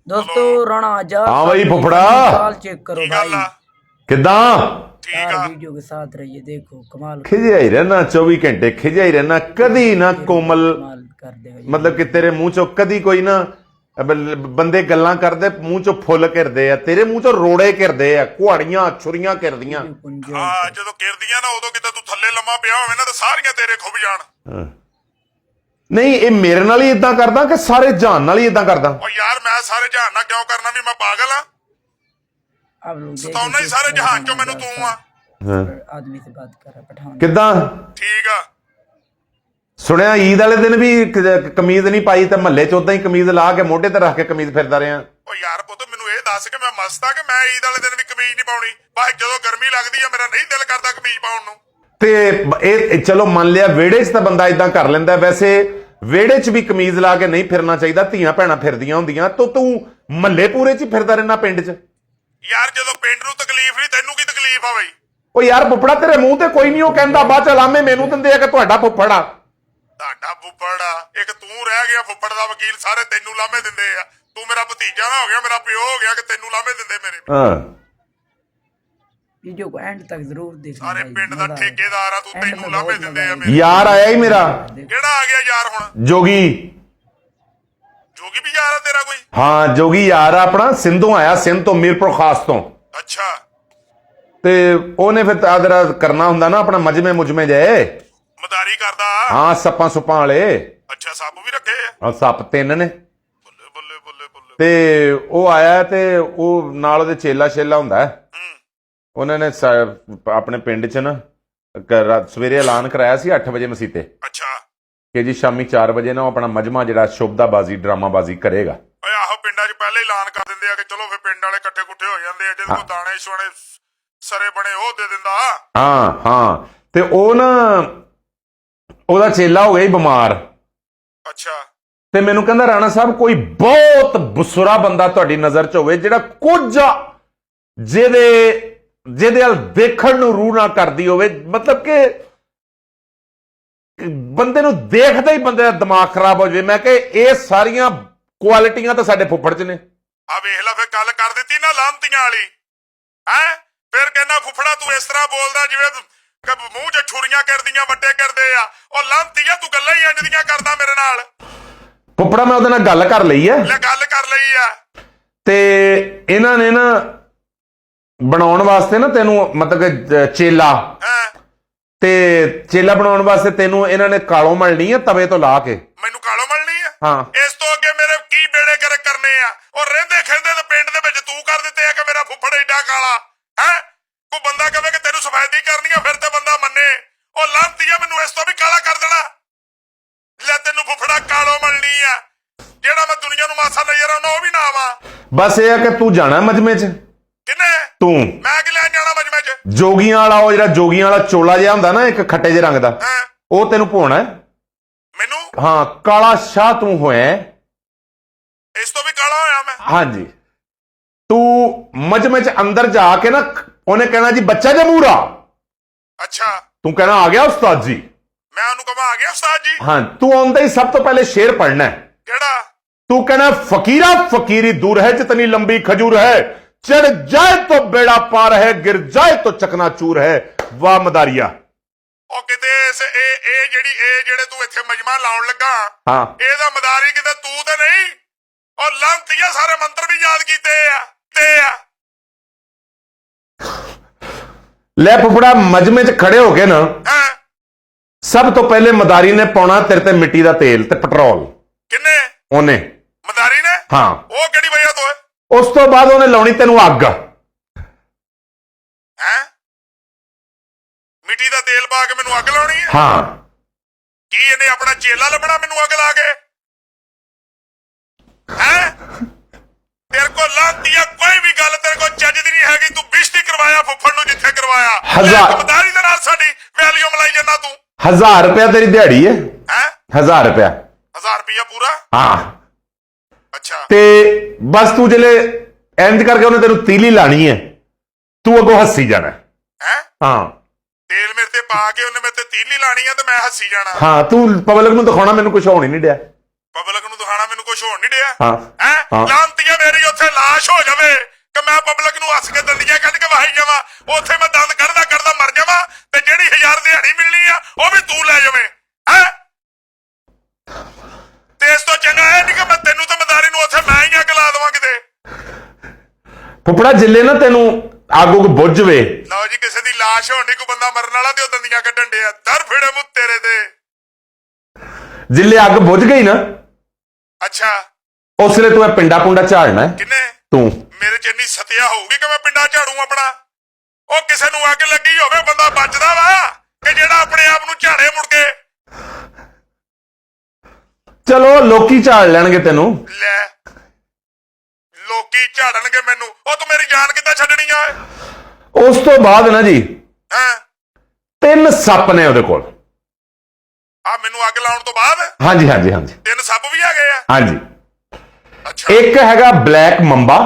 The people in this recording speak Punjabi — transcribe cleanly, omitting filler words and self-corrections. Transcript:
दोस्तों राणा आजाद हाँ भाई फुफड़ा साल चेक करो भाई किदा यार वीडियो के साथ रहिए देखो कमाल खिजिया ही रहना 24 घंटे खिजिया ही रहना कदी ना कोमल कमाल कर देगा मतलब कि तेरे मुंह चो कदी कोई ना ਬੰਦੇ ਗੱਲਾਂ ਕਰਦੇ ਮੂੰਹ ਚੋਂ ਫੁੱਲ ਘਿਰਦੇ ਆ ਤੇਰੇ ਮੂੰਹ ਚੋਂ ਰੋੜੇ ਘਿਰਦੇ ਆ ਕੁਹਾੜੀਆਂ ਛੁਰੀਆਂ ਘਿਰਦੀਆਂ ਹਾਂ ਜਦੋਂ ਘਿਰਦੀਆਂ ਨਾ ਉਦੋਂ ਕਿਤੇ ਤੂੰ ਥੱਲੇ ਲੰਮਾ ਪਿਆ ਹੋਵੇ ਨਾ ਤਾਂ ਸਾਰੀਆਂ ਤੇਰੇ ਖੁੱਭ ਜਾਣ ਨਹੀਂ ਇਹ ਮੇਰੇ ਨਾਲ ਹੀ ਇਦਾਂ ਕਰਦਾ ਕਿ ਸਾਰੇ ਜਹਾਨ ਨਾਲ ਹੀ ਇਦਾਂ ਕਰਦਾ ਓ ਯਾਰ ਮੈਂ ਸਾਰੇ ਜਹਾਨ ਨਾਲ ਕਿਉਂ ਕਰਨਾ ਵੀ ਮੈਂ ਪਾਗਲ ਆ ਸਤਾਉਣਾ ਹੀ ਸਾਰੇ ਜਹਾਨ ਚੋਂ ਮੈਨੂੰ ਤੂੰ ਆ आदमी से बात कर रहा पठान ਕਿੱਦਾਂ ਠੀਕ ਆ ਸੁਣਿਆ ਈਦ ਵਾਲੇ ਦਿਨ ਵੀ ਕਮੀਜ਼ ਨਹੀਂ ਪਾਈ ਤੇ ਮਹੱਲੇ ਚ ਉਦਾਂ ਹੀ ਕਮੀਜ਼ ਲਾ ਕੇ ਮੋਢੇ ਤੇ ਰੱਖ ਕੇ ਕਮੀਜ਼ ਫਿਰਦਾ ਰਿਹਾ ਓ ਯਾਰ ਪੁੱਤ ਮੈਨੂੰ ਇਹ ਦੱਸ ਕਿ ਮੈਂ ਮਸਤ ਆ ਕਿ ਮੈਂ ਈਦ ਵਾਲੇ ਦਿਨ ਵੀ ਕਮੀਜ਼ ਨਹੀਂ ਪਾਉਣੀ ਬਸ ਜਦੋਂ ਗਰਮੀ ਲੱਗਦੀ ਆ ਮੇਰਾ ਨਹੀਂ ਦਿਲ ਕਰਦਾ ਕਮੀਜ਼ ਪਾਉਣ ਨੂੰ ਤੇ ਇਹ ਚਲੋ ਮੰਨ ਲਿਆ ਵਿਹੜੇ 'ਚ ਤਾਂ ਬੰਦਾ ਇਦਾਂ ਕਰ ਲੈਂਦਾ ਵੈਸੇ ਵਿਹੜੇ 'ਚ ਵੀ ਕਮੀਜ਼ ਲਾ ਕੇ ਨਹੀਂ ਫਿਰਨਾ ਚਾਹੀਦਾ ਧੀਆਂ ਭੈਣਾਂ ਫਿਰਦੀਆਂ ਹੁੰਦੀਆਂ ਤੂੰ ਮਹੱਲੇ ਪੂਰੇ 'ਚ ਹੀ ਫਿਰਦਾ ਰਹਿਣਾ ਪਿੰਡ 'ਚ ਯਾਰ ਜਦੋਂ ਪਿੰਡ ਨੂੰ ਤਕਲੀਫ ਨਹੀਂ ਤੈਨੂੰ ਕੀ ਤਕਲੀਫ ਆ ਬਈ ਉਹ ਯਾਰ ਫੁੱਫੜਾ ਤੇਰੇ ਮੂੰਹ ਤੇ ਕੋਈ ਨਹੀਂ ਉਹ ਕਹਿੰਦਾ ਬਾਅਦ ਚ ਲਾਮੇ ਮੈਨੂੰ ਦਿੰਦੇ ਆ ਕਿ ਤੁਹਾਡਾ ਫੁੱਫੜ ਆ ਤੁਹਾਡਾ ਫੁੱਫੜ ਆ ਇੱਕ ਤੂੰ ਰਹਿ ਗਿਆ ਫੁੱਫੜ ਦਾ ਵਕੀਲ ਸਾਰੇ ਤੈਨੂੰ ਲਾਮੇ ਦਿੰਦੇ ਆ ਤੂੰ ਮੇਰਾ ਭਤੀਜਾ ਨਾ ਹੋ ਗਿਆ ਮੇਰਾ ਪਿਓ ਹੋ ਗਿਆ ਕਿ ਤੈਨੂੰ ਲਾਮੇ ਦਿੰਦੇ ਮੇਰੇ ਹਾਂ वीडियो को एंड तक जरूर देखना ਸਾਰੇ भाई, ਪਿੰਡ ਦਾ मजा आएगा। ਠੇਕੇਦਾਰ ਆ ਤੂੰ End ਤੈਨੂੰ में ਲਾਮੇ बहुत ਦਿੰਦੇ मजा ਆ आएगा। ਮੇਰੇ ਯਾਰ ਆਇਆ ਹੀ ਮੇਰਾ ਕਿਹੜਾ ਆ ਗਿਆ ਯਾਰ ਹੁਣ ਜੋਗੀ ਜੋਗੀ ਵੀ ਯਾਰ ਆ ਤੇਰਾ ਕੋਈ ਹਾਂ ਜੋਗੀ ਯਾਰ ਆ ਆਪਣਾ ਸਿੰਧੋਂ ਆਇਆ ਸਿੰਧ ਤੋਂ ਮੀਰਪੁਰ ਖਾਸ ਤੋਂ ਅੱਛਾ ਤੇ ਉਹਨੇ ਫਿਰ ਆਦਰਾ ਕਰਨਾ ਹੁੰਦਾ ਨਾ ਆਪਣਾ ਮਜਮੇ ਮੁਜਮੇ ਜੇ ਮਦਾਰੀ ਕਰਦਾ ਹਾਂ ਸੱਪਾਂ ਸੁੱਪਾਂ ਵਾਲੇ ਅੱਛਾ ਸੱਪ ਵੀ ਰੱਖੇ ਆ ਹਾਂ ਸੱਪ ਤਿੰਨ ਨੇ ਬੱਲੇ ਬੱਲੇ ਬੱਲੇ ਬੱਲੇ ਤੇ ਉਹ ਆਇਆ ਤੇ ਉਹ ਨਾਲ ਉਹਦੇ ਚੇਲਾ ਛੇਲਾ ਹੁੰਦਾ ਉਹਨਾਂ ਨੇ ਆਪਣੇ ਪਿੰਡ 'ਚ ਨਾ ਸਵੇਰੇ ਐਲਾਨ ਕਰਾਇਆ ਸੀ 8 ਵਜੇ ਮਸੀਤੇ ਅੱਛਾ ਕਿ ਜੀ ਸ਼ਾਮੀ 4 ਵਜੇ ਨਾ ਉਹ ਆਪਣਾ ਮਜਮਾ ਜਿਹੜਾ ਸ਼ੁਭਦਾਬਾਜ਼ੀ ਡਰਾਮਾਬਾਜ਼ੀ ਕਰੇਗਾ ਓਏ ਆਹੋ ਪਿੰਡਾਂ 'ਚ ਪਹਿਲੇ ਐਲਾਨ ਕਰ ਦਿੰਦੇ ਆ ਕਿ ਚਲੋ ਫਿਰ ਪਿੰਡ ਵਾਲੇ ਇਕੱਠੇ ਕੁੱਠੇ ਹੋ ਜਾਂਦੇ ਆ ਜਿਹਦੇ ਕੋਲ ਦਾਣੇ ਸ਼ੋਣੇ ਸਰੇ ਬਣੇ ਉਹ ਦੇ ਦਿੰਦਾ ਹਾਂ ਤੇ ਉਹ ਨਾ ਉਹਦਾ ਚੇਲਾ ਹੋ ਗਿਆ ਹੀ ਬਿਮਾਰ ਅੱਛਾ ਤੇ ਮੈਨੂੰ ਕਹਿੰਦਾ ਰਾਣਾ ਸਾਹਿਬ ਕੋਈ ਬਹੁਤ ਬੁਸਰਾ ਬੰਦਾ ਤੁਹਾਡੀ ਨਜ਼ਰ 'ਚ ਹੋਵੇ ਜਿਹੜਾ ਕੁਝ ਜਿਹਦੇ ਵੱਲ ਦੇਖਣ ਨੂੰ ਰੂਹ ਨਾ ਕਰਦੀ ਹੋਵੇ ਮਤਲਬ ਕਿ ਬੰਦੇ ਨੂੰ ਦੇਖਦਾ ਹੀ ਬੰਦੇ ਦਾ ਦਿਮਾਗ ਖਰਾਬ ਹੋ ਜਾਵੇ ਮੈਂ ਕਿ ਇਹ ਸਾਰੀਆਂ ਕੁਆਲਿਟੀਆਂ ਤਾਂ ਸਾਡੇ ਫੁੱਫੜ 'ਚ ਨੇ ਆ ਵੇਖ ਲੈ ਫਿਰ ਗੱਲ ਕਰ ਦਿੱਤੀ ਨਾ ਲਾਂਤੀਆਂ ਵਾਲੀ ਹੈ ਫਿਰ ਕਹਿੰਦਾ ਫੁੱਫੜਾ ਤੂੰ ਇਸ ਤਰ੍ਹਾਂ ਬੋਲਦਾ ਜਿਵੇਂ ਮੂੰਹ 'ਚ ਛੁਰੀਆਂ ਕਰਦੀਆਂ ਵੱਟੇ ਕਰਦੇ ਆ ਉਹ ਲਾਂਤੀਆ ਤੂੰ ਗੱਲਾਂ ਹੀ ਇੰਜ ਦੀਆਂ ਕਰਦਾ ਮੇਰੇ ਨਾਲ ਫੁੱਫੜਾ ਮੈਂ ਉਹਦੇ ਨਾਲ ਗੱਲ ਕਰ ਲਈ ਹੈ ਲੈ ਗੱਲ ਕਰ ਲਈ ਆ ਤੇ ਇਹਨਾਂ ਨੇ ਨਾ ਬਣਾਉਣ ਵਾਸਤੇ ਨਾ ਤੈਨੂੰ ਮਤਲਬ ਕਿ ਚੇਲਾ ਹੈ ਤੇ ਚੇਲਾ ਬਣਾਉਣ ਵਾਸਤੇ ਤੈਨੂੰ ਇਹਨਾਂ ਨੇ ਕਾਲੋਂ ਮਲਣੀ ਆ ਤਵੇ ਤੋਂ ਲਾ ਕੇ ਮੈਨੂੰ ਕਾਲੋ ਮਲਣੀ ਆ ਹਾਂ ਇਸ ਤੋਂ ਅੱਗੇ ਮੇਰੇ ਕੀ ਬੇੜੇ ਕਰਨੇ ਆ ਉਹ ਰਹਿੰਦੇ ਖਿੰਦੇ ਤੇ ਪਿੰਡ ਦੇ ਵਿੱਚ ਤੂੰ ਕਰ ਦਿੱਤੇ ਆ ਕਿ ਮੇਰਾ ਫੁੱਫੜ ਏਡਾ ਕਾਲਾ ਹੈ ਕੋਈ ਬੰਦਾ ਕਹੇ ਕਿ ਤੈਨੂੰ ਸਫੈਦੀ ਕਰਨੀ ਆ ਫਿਰ ਤੇ ਬੰਦਾ ਮੰਨੇ ਉਹ ਲਾਂਤੀਆ ਮੈਨੂੰ ਇਸ ਤੋਂ ਵੀ ਕਾਲਾ ਕਰ ਦੇਣਾ ਲੈ ਤੈਨੂੰ ਫੁੱਫੜਾ ਕਾਲੋ ਮਲਣੀ ਆ ਜਿਹੜਾ ਮੈਂ ਦੁਨੀਆ ਨੂੰ ਮਾਸਾ ਨਜ਼ਰ ਆਉਣਾ ਉਹ ਵੀ ਨਾ ਆਵਾਂ ਬਸ ਇਹ ਆ ਕਿ ਤੂੰ ਜਾਣਾ ਮਜਮੇ 'ਚ ਕਿੰਨੇ ਤੂੰ ਮੈਂ ਕਿ ਲੈ ਜਾਣਾ ਮਜਮੇ 'ਚ ਜੋਗੀਆਂ ਵਾਲਾ ਉਹ ਜਿਹੜਾ ਜੋਗੀਆਂ ਵਾਲਾ ਚੋਲਾ ਜਿਹਾ ਹੁੰਦਾ ਨਾ ਇੱਕ ਖੱਟੇ ਜਿਹੇ ਰੰਗ ਦਾ ਹੈ ਉਹ ਤੈਨੂੰ ਪਾਉਣਾ ਹੈ ਮੈਨੂੰ ਹਾਂ ਕਾਲਾ ਸ਼ਾਹ ਤੂੰ ਹੋਇਆ ਹੈ। ਇਸ ਤੋਂ ਵੀ ਕਾਲਾ ਹੋਇਆ ਮੈਂ ਹਾਂਜੀ ਤੂੰ ਮਜਮੇ 'ਚ ਅੰਦਰ ਜਾ ਕੇ ਨਾ ਉਹਨੇ ਕਹਿਣਾ ਜੀ ਬੱਚਾ ਜਮੂਰਾ ਅੱਛਾ ਤੂੰ ਕਹਿਣਾ ਆ ਗਿਆ ਉਸਤਾਦ ਜੀ ਮੈਂ ਉਹਨੂੰ ਕਹਾਂ ਆ ਗਿਆ ਉਸਤਾਦ ਜੀ ਹਾਂ ਤੂੰ ਆਉਂਦਾ ਹੀ ਸਭ ਤੋਂ ਪਹਿਲੇ ਸ਼ੇਰ ਪੜ੍ਹਨਾ ਹੈ ਕਿਹੜਾ तू कहना फकीरा फकीरी दूर है जितनी लंबी खजूर है चढ़ जाए तो बेड़ा पार है गिर जाए तो चकनाचूर है वाह मदारिया ਉਹ ਕਿਤੇ ਇਹ ਜਿਹੜੇ ਤੂੰ ਇੱਥੇ ਮਜਮਾ ਲਾਉਣ ਲੱਗਾ हाँ ਇਹਦਾ ਮਦਾਰੀ ਕਿਤੇ ਤੂੰ ਤੇ ਨਹੀਂ ਉਹ ਲੰਤੀਆ ਸਾਰੇ ਮੰਤਰ ਵੀ ਯਾਦ ਕੀਤੇ ਆ ले फुफड़ा मजमे च खड़े हो के ना ਹੈ सब तो पहले मदारी ने पाउना तेरे ते मिट्टी दा तेल ते पेट्रोल ਕਿੰਨੇ ओने ਮਦਾਰੀ ਨੇ हाँ ਉਹ ਕਿਹੜੀ ਵਜ੍ਹਾ ਤੋਂ ਹੈ उस तो बाद ओने लाउनी तेनू अग ਹੈ ਮਿੱਟੀ ਦਾ ਤੇਲ ਪਾ ਕੇ ਮੈਨੂੰ ਅੱਗ ਲਾਉਣੀ ਹੈ हाँ ਕੀ ਇਹਨੇ ਆਪਣਾ ਚੇਲਾ ਲੱਭਣਾ ਮੈਨੂੰ ਅੱਗ ਲਾ ਕੇ ਹੈ ਤੇਰੇ ਕੋ ਲਾਂਤੀਆ ਕੋਈ ਵੀ ਗੱਲ ਤੇਰੇ ਕੋ ਚੱਜ ਦੀ ਨਹੀਂ ਹੈਗੀ ਤੂੰ ਬਿਸ਼ਤੀ ਕਰਵਾਇਆ ਫੁੱਫੜ ਨੂੰ ਜਿੱਥੇ ਕਰਵਾਇਆ ਹਜ਼ਾਰ- ਮਦਾਰੀ ਦੇ ਨਾਲ ਸਾਡੀ ਵੈਲਿਊ ਮਲਾਈ ਜਾਂਦਾ ਤੂੰ 1000 रुपया तेरी दिहाड़ी है ਹੈ 1000 रुपया 1000 ਰੁਪਇਆ ਪੂਰਾ हाँ ਅੱਛਾ ਤੇ ਬਸ ਤੂੰ ਜਿਹੜੇ ਇੰਜ ਕਰਕੇ ਉਹਨੇ ਤੈਨੂੰ ਤੀਲੀ ਲਾਣੀ ਹੈ ਤੂੰ ਅੱਗੋਂ ਹੱਸੀ ਜਾਣਾ ਹੈ ਹਾਂ ਤੇਲ ਮੇਰੇ ਤੇ ਪਾ ਕੇ ਉਹਨੇ ਮੇਰੇ ਤੇ ਤੀਲੀ ਲਾਣੀ ਆ ਤੇ ਮੈਂ ਹੱਸੀ ਜਾਣਾ ਹਾਂ ਤੂੰ ਪਬਲਿਕ ਨੂੰ ਦਿਖਾਉਣਾ ਮੈਨੂੰ ਕੁਝ ਹੋਣ ਹੀ ਨਹੀਂ ਡਿਆ ਪਬਲਿਕ ਨੂੰ ਦਿਖਾਣਾ ਮੈਨੂੰ ਕੁਝ ਹੋਣ ਨਹੀਂ ਡਿਆ ਹਾਂ ਹੈ ਹਾਂ। ਲਾਂਤੀਆ ਮੇਰੀ ਉੱਥੇ ਲਾਸ਼ ਹੋ ਜਾਵੇ ਕਿ ਮੈਂ ਪਬਲਿਕ ਨੂੰ ਹੱਸ ਕੇ ਦੰਦੀਆਂ ਕੱਢ ਕੇ ਵਾਹੀ ਜਾਵਾਂ, ਉੱਥੇ ਮੈਂ ਦੰਦ ਕੱਢਦਾ ਮਰ ਜਾਵਾਂ ਤੇ ਜਿਹੜੀ 1000 ਦਿਹਾੜੀ ਮਿਲਣੀ ਆ ਉਹ ਵੀ ਤੂੰ ਲੈ ਜਾਵੇਂ ਹੈ। ਤੇ ਇਸ ਤੋਂ ਚੰਗਾ ਇਹ ਨਹੀਂ ਕਿ ਮੈਂ ਤੈਨੂੰ ਤੇ ਮਦਾਰੀ ਨੂੰ ਉੱਥੇ ਮੈਂ ਹੀ ਅੱਗ ਲਾ ਦੇਵਾਂ ਕਿਤੇ। ਫੁੱਫੜਾ ਜਿੱਲੇ ਨਾ ਤੈਨੂੰ ਅੱਗ ਉੱਗ ਬੁੱਝ ਜਵੇ, ਲਓ ਜੀ ਕਿਸੇ ਦੀ ਲਾਸ਼ ਹੋਣ ਦੀ, ਕੋਈ ਬੰਦਾ ਮਰਨ ਵਾਲਾ ਤੇ ਉਹ ਦੰਦੀਆਂ ਕੱਢਣ ਡਿਆ, ਦਰ ਫਿੜੇ ਮੂੰਹ ਤੇਰੇ ਤੇ। ਜਿੱਲੇ ਅੱਗ ਬੁੱਝ ਗਈ ਨਾ ਅੱਛਾ ਉਸ ਵੇਲੇ ਤੂੰ ਇਹ ਪਿੰਡਾ ਪੁੰਡਾ ਝਾੜਨਾ ਹੈ। ਕਿੰਨੇ ਤੂੰ ਮੇਰੇ ਚ ਇੰਨੀ ਸਤਿਆ ਹੋਊਗੀ ਕਿ ਮੈਂ ਪਿੰਡਾ ਝਾੜੂ ਆਪਣਾ। ਉਹ ਕਿਸੇ ਨੂੰ ਅੱਗ ਲੱਗੀ ਹੋਵੇ ਬੰਦਾ ਬਚਦਾ ਵਾ ਕਿ ਜਿਹੜਾ ਆਪਣੇ ਆਪ ਨੂੰ ਝਾੜੇ ਮੁੜ ਕੇ। ਚਲੋ ਲੋਕੀ ਝਾੜ ਲੈਣਗੇ ਤੈਨੂੰ, ਲੈ ਲੋਕੀ ਝਾੜਨਗੇ ਮੈਨੂੰ, ਉਹ ਤੂੰ ਮੇਰੀ ਜਾਨ ਕਿੱਦਾਂ ਛੱਡਣੀ ਆ। ਉਸ ਤੋਂ ਬਾਅਦ ਨਾ ਜੀ ਹਾਂ 3 ਸੱਪ ਨੇ ਉਹਦੇ ਕੋਲ। ਆ ਮੈਨੂੰ ਅੱਗ ਲਾਉਣ ਤੋਂ ਬਾਅਦ ਹਾਂਜੀ ਹਾਂਜੀ ਹਾਂਜੀ 3 ਸੱਪ ਵੀ ਆ ਗਏ ਆ। ਹਾਂਜੀ ਅੱਛਾ ਇੱਕ ਹੈਗਾ ਬਲੈਕ ਮੰਬਾ,